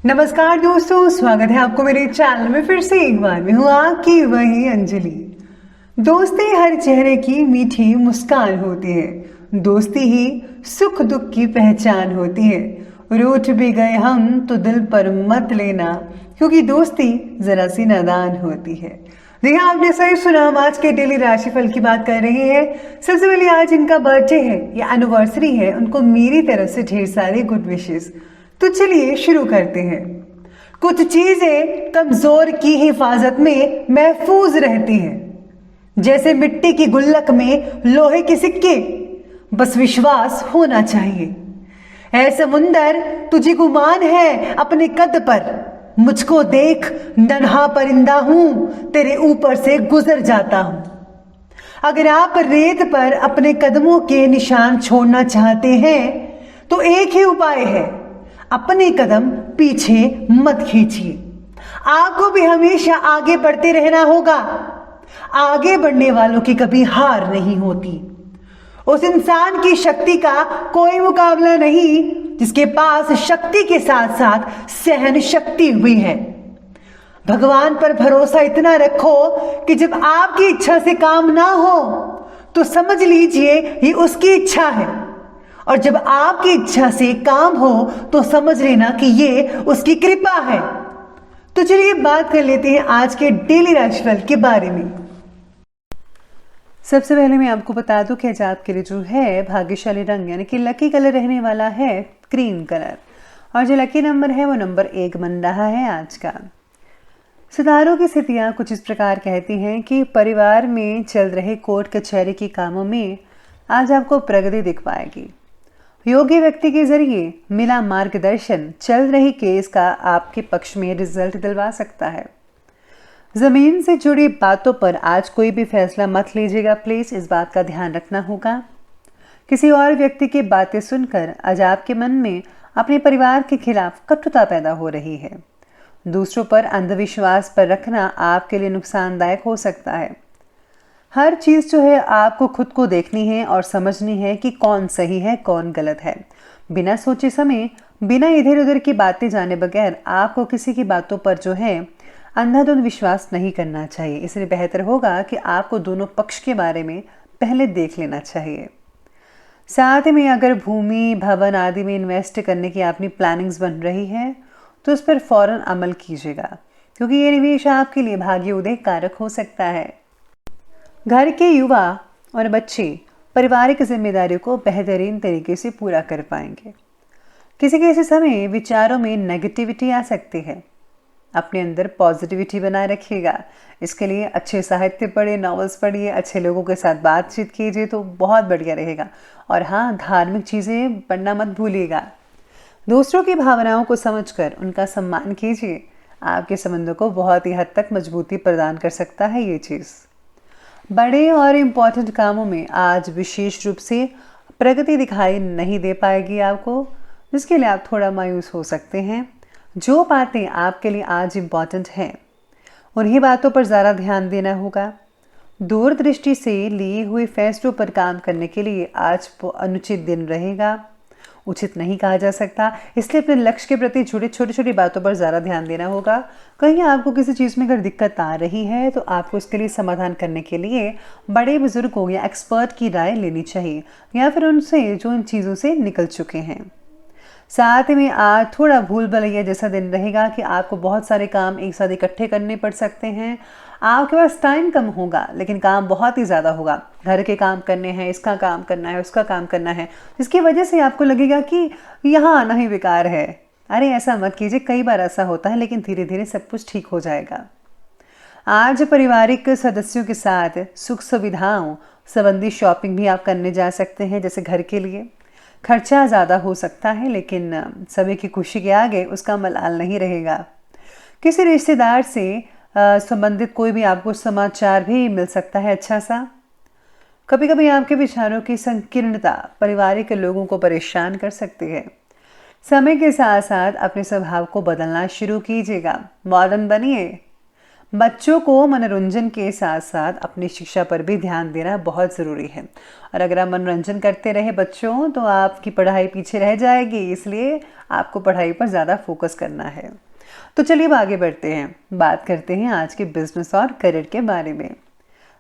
नमस्कार दोस्तों, स्वागत है आपको मेरे चैनल में फिर से एक बार। मैं हूँ आपकी वही अंजलि। दोस्ती हर चेहरे की मीठी मुस्कान होती है। दोस्ती ही सुख दुख की पहचान होती है। रूठ भी गए हम तो दिल पर मत लेना, क्योंकि दोस्ती जरा सी नादान होती है। जी हाँ, आपने सही सुना। हम आज के डेली राशिफल की बात कर रहे हैं। सबसे पहले आज इनका बर्थडे है या एनिवर्सरी है, उनको मेरी तरफ से ढेर सारे गुड विशेस। तो चलिए शुरू करते हैं। कुछ चीजें कमजोर की हिफाजत में महफूज रहती हैं, जैसे मिट्टी की गुल्लक में लोहे के सिक्के। बस विश्वास होना चाहिए। ऐ समुंदर, तुझे गुमान है अपने कद पर। मुझको देख, नन्हा परिंदा हूं, तेरे ऊपर से गुजर जाता हूं। अगर आप रेत पर अपने कदमों के निशान छोड़ना चाहते हैं तो एक ही उपाय है, अपने कदम पीछे मत खींचिए। आपको भी हमेशा आगे बढ़ते रहना होगा। आगे बढ़ने वालों की कभी हार नहीं होती। उस इंसान की शक्ति का कोई मुकाबला नहीं जिसके पास शक्ति के साथ साथ सहन शक्ति हुई है। भगवान पर भरोसा इतना रखो कि जब आपकी इच्छा से काम ना हो तो समझ लीजिए ये उसकी इच्छा है, और जब आपकी इच्छा से काम हो तो समझ लेना कि ये उसकी कृपा है। तो चलिए बात कर लेते हैं आज के डेली राशिफल के बारे में। सबसे पहले मैं आपको बता दूं कि आज आपके लिए जो है भाग्यशाली रंग यानी कि लकी कलर रहने वाला है क्रीम कलर, और जो लकी नंबर है वो नंबर 1 बन रहा है आज का। सितारों की स्थितियां कुछ इस प्रकार कहती हैं कि परिवार में चल रहे कोर्ट कचहरी के कामों में आज आपको प्रगति दिख पाएगी। योग्य व्यक्ति के जरिए मिला मार्गदर्शन चल रही केस का आपके पक्ष में रिजल्ट दिलवा सकता है। जमीन से जुड़ी बातों पर आज कोई भी फैसला मत लीजिएगा प्लीज, इस बात का ध्यान रखना होगा। किसी और व्यक्ति की बातें सुनकर आज आपके मन में अपने परिवार के खिलाफ कटुता पैदा हो रही है। दूसरों पर अंधविश्वास पर रखना आपके लिए नुकसानदायक हो सकता है। हर चीज़ जो है आपको खुद को देखनी है और समझनी है कि कौन सही है कौन गलत है। बिना सोचे समय, बिना इधर उधर की बातें जाने बगैर आपको किसी की बातों पर जो है अंधाधुंध विश्वास नहीं करना चाहिए। इसलिए बेहतर होगा कि आपको दोनों पक्ष के बारे में पहले देख लेना चाहिए। साथ में अगर भूमि भवन आदि में इन्वेस्ट करने की अपनी प्लानिंग्स बन रही है तो उस पर फौरन अमल कीजिएगा, क्योंकि ये निवेश आपके लिए भाग्य उदय कारक हो सकता है। घर के युवा और बच्चे पारिवारिक जिम्मेदारियों को बेहतरीन तरीके से पूरा कर पाएंगे। किसी समय विचारों में नेगेटिविटी आ सकती है। अपने अंदर पॉजिटिविटी बनाए रखिएगा। इसके लिए अच्छे साहित्य पढ़िए, नॉवेल्स पढ़िए, अच्छे लोगों के साथ बातचीत कीजिए तो बहुत बढ़िया रहेगा। और हाँ, धार्मिक चीज़ें पढ़ना मत भूलिएगा। दूसरों की भावनाओं को समझकर उनका सम्मान कीजिए। आपके संबंधों को बहुत ही हद तक मजबूती प्रदान कर सकता है ये चीज़। बड़े और इम्पॉर्टेंट कामों में आज विशेष रूप से प्रगति दिखाई नहीं दे पाएगी आपको, जिसके लिए आप थोड़ा मायूस हो सकते हैं। जो बातें आपके लिए आज इम्पॉर्टेंट हैं उन्हीं बातों पर ज़्यादा ध्यान देना होगा। दूरदृष्टि से लिए हुए फैसलों पर काम करने के लिए आज अनुचित दिन रहेगा। उचित नहीं कहा जा सकता, इसलिए अपने लक्ष्य के प्रति जुड़े छोटी छोटी बातों पर ज़्यादा ध्यान देना होगा। कहीं आपको किसी चीज़ में अगर दिक्कत आ रही है तो आपको इसके लिए समाधान करने के लिए बड़े बुजुर्गों या एक्सपर्ट की राय लेनी चाहिए, या फिर उनसे जो इन चीज़ों से निकल चुके हैं। साथ में आज थोड़ा भूल भुलैया जैसा दिन रहेगा कि आपको बहुत सारे काम एक साथ इकट्ठे करने पड़ सकते हैं। आपके पास टाइम कम होगा लेकिन काम बहुत ही ज़्यादा होगा। घर के काम करने हैं, इसका काम करना है, उसका काम करना है, जिसकी वजह से आपको लगेगा कि यहाँ आना ही बेकार है। अरे ऐसा मत कीजिए, कई बार ऐसा होता है, लेकिन धीरे धीरे सब कुछ ठीक हो जाएगा। आज पारिवारिक सदस्यों के साथ सुख सुविधाओं संबंधी शॉपिंग भी आप करने जा सकते हैं। जैसे घर के लिए खर्चा ज़्यादा हो सकता है, लेकिन सभी की खुशी के आगे उसका मलाल नहीं रहेगा। किसी रिश्तेदार से संबंधित कोई भी आपको समाचार भी मिल सकता है अच्छा सा। कभी कभी आपके विचारों की संकीर्णता पारिवारिक लोगों को परेशान कर सकती है। समय के साथ साथ अपने स्वभाव को बदलना शुरू कीजिएगा। मॉडर्न बनिए। बच्चों को मनोरंजन के साथ साथ अपनी शिक्षा पर भी ध्यान देना बहुत ज़रूरी है। और अगर आप मनोरंजन करते रहे बच्चों तो आपकी पढ़ाई पीछे रह जाएगी, इसलिए आपको पढ़ाई पर ज़्यादा फोकस करना है। तो चलिए अब आगे बढ़ते हैं, बात करते हैं आज के बिजनेस और करियर के बारे में।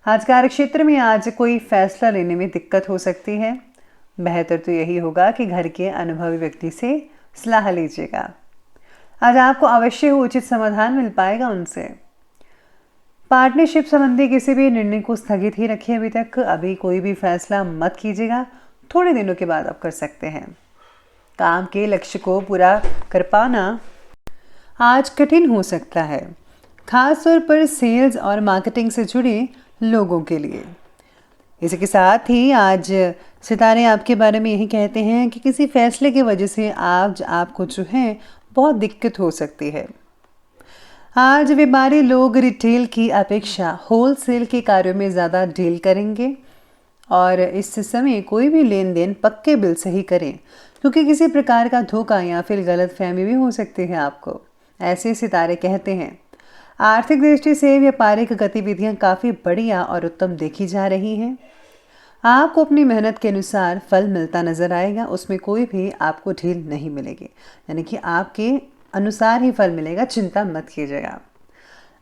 आज कार्य क्षेत्र में आज कोई फैसला लेने में दिक्कत हो सकती है। बेहतर तो यही होगा कि घर के अनुभवी व्यक्ति से सलाह लीजिएगा। आज आपको अवश्य उचित समाधान मिल पाएगा उनसे। पार्टनरशिप संबंधी किसी भी निर्णय को स्थगित ही रखिए अभी तक। अभी कोई भी फैसला मत कीजिएगा, थोड़े दिनों के बाद आप कर सकते हैं। काम के लक्ष्य को पूरा कर पाना आज कठिन हो सकता है, खासतौर पर सेल्स और मार्केटिंग से जुड़े लोगों के लिए। इसी के साथ ही आज सितारे आपके बारे में यही कहते हैं कि किसी फैसले की वजह से आपको जो है बहुत दिक्कत हो सकती है। आज व्यापारी लोग रिटेल की अपेक्षा होलसेल के कार्यों में ज़्यादा डील करेंगे और इस समय कोई भी लेन देन पक्के बिल से ही करें, क्योंकि किसी प्रकार का धोखा या फिर गलतफहमी भी हो सकती है आपको, ऐसे सितारे कहते हैं। आर्थिक दृष्टि से व्यापारिक गतिविधियां काफ़ी बढ़िया और उत्तम देखी जा रही हैं। आपको अपनी मेहनत के अनुसार फल मिलता नजर आएगा, उसमें कोई भी आपको ढील नहीं मिलेगी, यानी कि आपके अनुसार ही फल मिलेगा, चिंता मत कीजिएगा।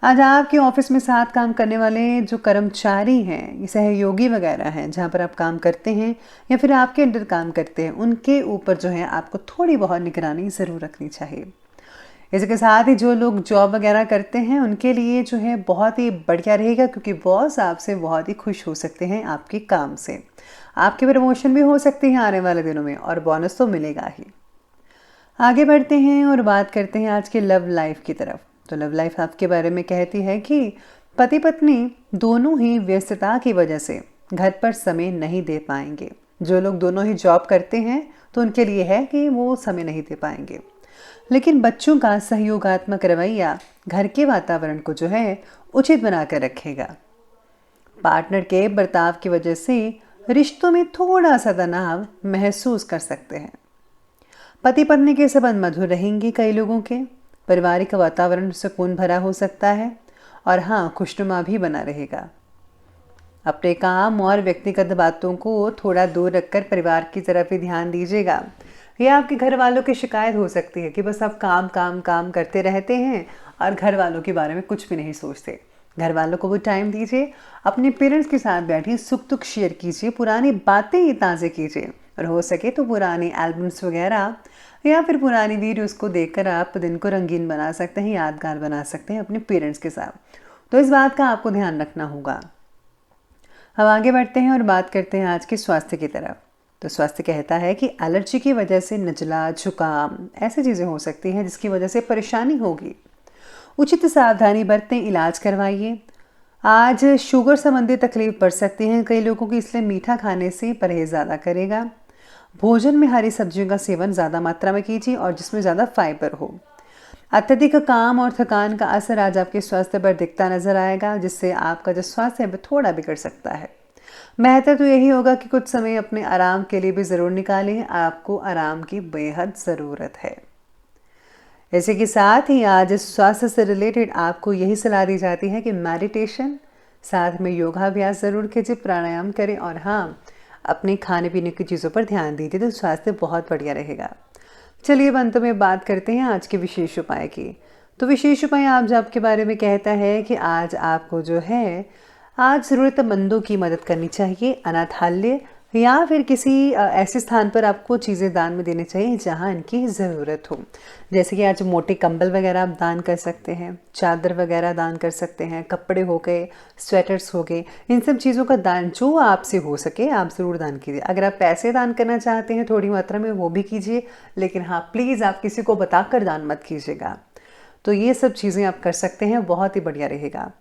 आज आपके ऑफिस में साथ काम करने वाले जो कर्मचारी हैं, सहयोगी वगैरह हैं, जहाँ पर आप काम करते हैं या फिर आपके अंडर काम करते हैं, उनके ऊपर जो है आपको थोड़ी बहुत निगरानी ज़रूर रखनी चाहिए। इसके साथ ही जो लोग जॉब वगैरह करते हैं उनके लिए जो है बहुत ही बढ़िया रहेगा, क्योंकि बॉस आपसे बहुत ही खुश हो सकते हैं आपके काम से। आपकी प्रमोशन भी हो सकती है आने वाले दिनों में और बोनस तो मिलेगा ही। आगे बढ़ते हैं और बात करते हैं आज के लव लाइफ की तरफ। तो लव लाइफ आपके बारे में कहती है कि पति पत्नी दोनों ही व्यस्तता की वजह से घर पर समय नहीं दे पाएंगे। जो लोग दोनों ही जॉब करते हैं तो उनके लिए है कि वो समय नहीं दे पाएंगे, लेकिन बच्चों का सहयोगात्मक रवैया घर के वातावरण को जो है उचित बनाकर रखेगा। पार्टनर के बर्ताव की वजह से रिश्तों में थोड़ा सा तनाव महसूस कर सकते हैं। पति पत्नी के संबंध मधुर रहेंगे। कई लोगों के पारिवारिक वातावरण सुकून भरा हो सकता है और हाँ, खुशनुमा भी बना रहेगा। अपने काम और व्यक्तिगत बातों को थोड़ा दूर रखकर परिवार की तरफ ही ध्यान दीजिएगा। यह आपके घर वालों की शिकायत हो सकती है कि बस आप काम काम काम करते रहते हैं और घर वालों के बारे में कुछ भी नहीं सोचते। घर वालों को वो टाइम दीजिए, अपने पेरेंट्स के साथ बैठिए, सुख दुख शेयर कीजिए, पुरानी बातें ताज़े कीजिए और हो सके तो पुरानी एल्बम्स वगैरह या फिर पुरानी वीडियोस को देखकर आप दिन को रंगीन बना सकते हैं, यादगार बना सकते हैं अपने पेरेंट्स के साथ। तो इस बात का आपको ध्यान रखना होगा। अब आगे बढ़ते हैं और बात करते हैं आज के स्वास्थ्य की तरफ। तो स्वास्थ्य कहता है कि एलर्जी की वजह से नज़ला, जुकाम ऐसी चीज़ें हो सकती हैं जिसकी वजह से परेशानी होगी। उचित सावधानी बरतें, इलाज करवाइए। आज शुगर संबंधी तकलीफ बढ़ सकती है कई लोगों की, इसलिए मीठा खाने से परहेज ज़्यादा करेगा। भोजन में हरी सब्जियों का सेवन ज़्यादा मात्रा में कीजिए और जिसमें ज़्यादा फाइबर हो। अत्यधिक काम और थकान का असर आज आपके स्वास्थ्य पर दिखता नजर आएगा, जिससे आपका जो स्वास्थ्य है थोड़ा बिगड़ सकता है। बेहतर तो यही होगा कि कुछ समय अपने आराम के लिए भी ज़रूर निकालें। आपको आराम की बेहद ज़रूरत है। इसी के साथ ही आज स्वास्थ्य से रिलेटेड आपको यही सलाह दी जाती है कि मेडिटेशन, साथ में योगाभ्यास ज़रूर कीजिए, प्राणायाम करें और हाँ, अपने खाने पीने की चीज़ों पर ध्यान दीजिए, तो स्वास्थ्य बहुत बढ़िया रहेगा। चलिए अब अंत में बात करते हैं आज के विशेष उपाय की। तो विशेष उपाय आज आपके बारे में कहता है कि आज आपको जो है आज ज़रूरतमंदों की मदद करनी चाहिए। अनाथालय या फिर किसी ऐसे स्थान पर आपको चीज़ें दान में देनी चाहिए जहां इनकी ज़रूरत हो। जैसे कि आज मोटे कंबल वगैरह आप दान कर सकते हैं, चादर वगैरह दान कर सकते हैं, कपड़े हो गए, स्वेटर्स हो गए, इन सब चीज़ों का दान जो आपसे हो सके आप ज़रूर दान कीजिए। अगर आप पैसे दान करना चाहते हैं थोड़ी मात्रा में, वो भी कीजिए, लेकिन हाँ प्लीज़ आप किसी को बताकर दान मत कीजिएगा। तो ये सब चीज़ें आप कर सकते हैं, बहुत ही बढ़िया रहेगा।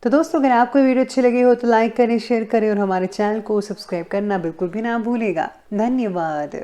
तो दोस्तों, अगर आपको वीडियो अच्छी लगी हो तो लाइक करें, शेयर करें और हमारे चैनल को सब्सक्राइब करना बिल्कुल भी ना भूलिएगा। धन्यवाद।